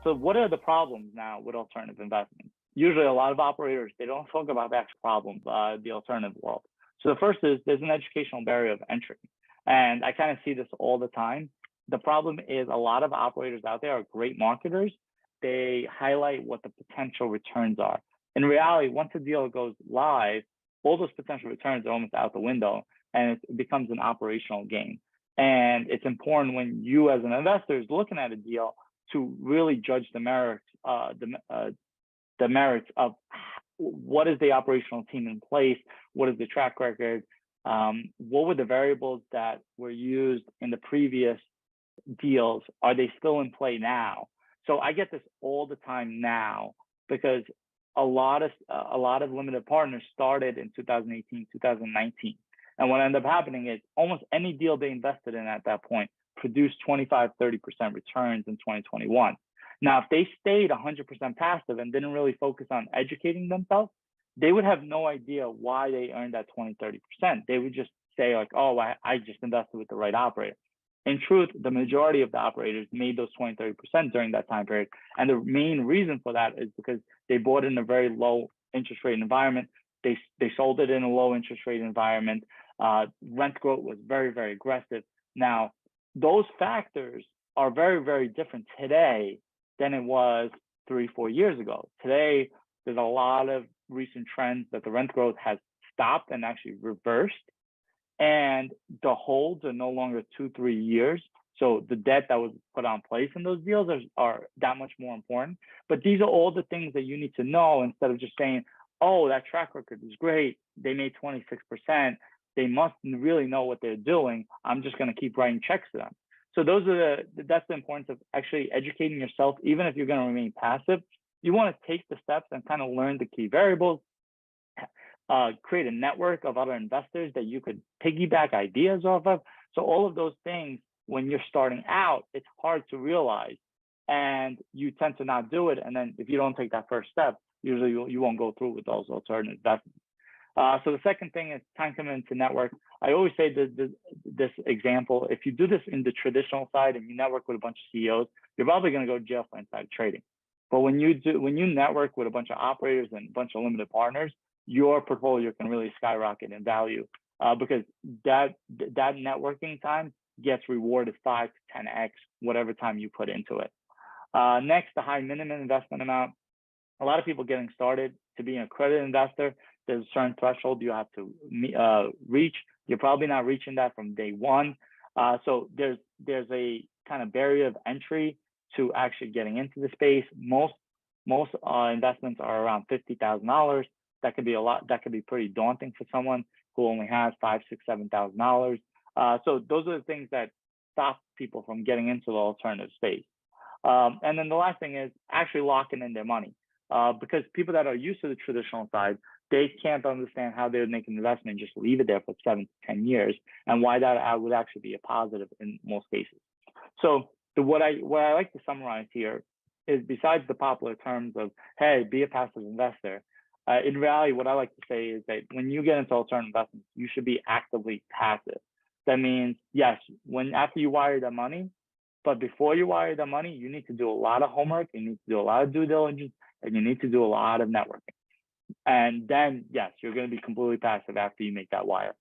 So what are the problems now with alternative investments? Usually a lot of operators, they don't talk about the actual problems, the alternative world. So the first is there's an educational barrier of entry. And I kind of see this all the time. The problem is a lot of operators out there are great marketers. They highlight what the potential returns are. In reality, once a deal goes live, all those potential returns are almost out the window, and it becomes an operational game. And it's important when you as an investor is looking at a deal to really judge the merits, the merits of what is the operational team in place, what is the track record, what were the variables that were used in the previous deals, are they still in play now? So I get this all the time now because a lot of limited partners started in 2018, 2019. And what ended up happening is almost any deal they invested in at that point produced 25, 30% returns in 2021. Now, if they stayed 100% passive and didn't really focus on educating themselves, they would have no idea why they earned that 20, 30%. They would just say like, oh, I just invested with the right operator. In truth, the majority of the operators made those 20, 30% during that time period. And the main reason for that is because they bought in a very low interest rate environment. They sold it in a low interest rate environment. Rent growth was very, very aggressive. Now, those factors are very, very different today than it was 3-4 years ago. Today, there's a lot of recent trends that the rent growth has stopped and actually reversed. And the holds are no longer 2-3 years. So the debt that was put on place in those deals are that much more important. But these are all the things that you need to know instead of just saying, oh, that track record is great. They made 26%. They must really know what they're doing. I'm just going to keep writing checks to them. So that's the importance of actually educating yourself. Even if you're going to remain passive, you want to take the steps and kind of learn the key variables, create a network of other investors that you could piggyback ideas off of. So all of those things, when you're starting out, it's hard to realize and you tend to not do it. And then if you don't take that first step, usually you won't go through with those alternative investments. So the second thing is time commitment to network. I always say this example, if you do this in the traditional side and you network with a bunch of CEOs, you're probably going to go to jail for insider trading. But when you network with a bunch of operators and a bunch of limited partners, your portfolio can really skyrocket in value because that networking time gets rewarded 5 to 10x whatever time you put into it. Next, the high minimum investment amount. A lot of people getting started to be an accredited investor, there's a certain threshold you have to reach. You're probably not reaching that from day one. So there's a kind of barrier of entry to actually getting into the space. Most investments are around $50,000. That could be a lot. That could be pretty daunting for someone who only has $5,000, $6,000, $7,000. So those are the things that stop people from getting into the alternative space. And then the last thing is actually locking in their money. Because people that are used to the traditional side, they can't understand how they would make an investment and just leave it there for 7 to 10 years, and why that would actually be a positive in most cases. So what I like to summarize here is, besides the popular terms of, hey, be a passive investor, in reality, what I like to say is that when you get into alternative investments, you should be actively passive. That means, yes, after you wire the money, but before you wire the money, you need to do a lot of homework, you need to do a lot of due diligence, and you need to do a lot of networking. And then, yes, you're going to be completely passive after you make that wire.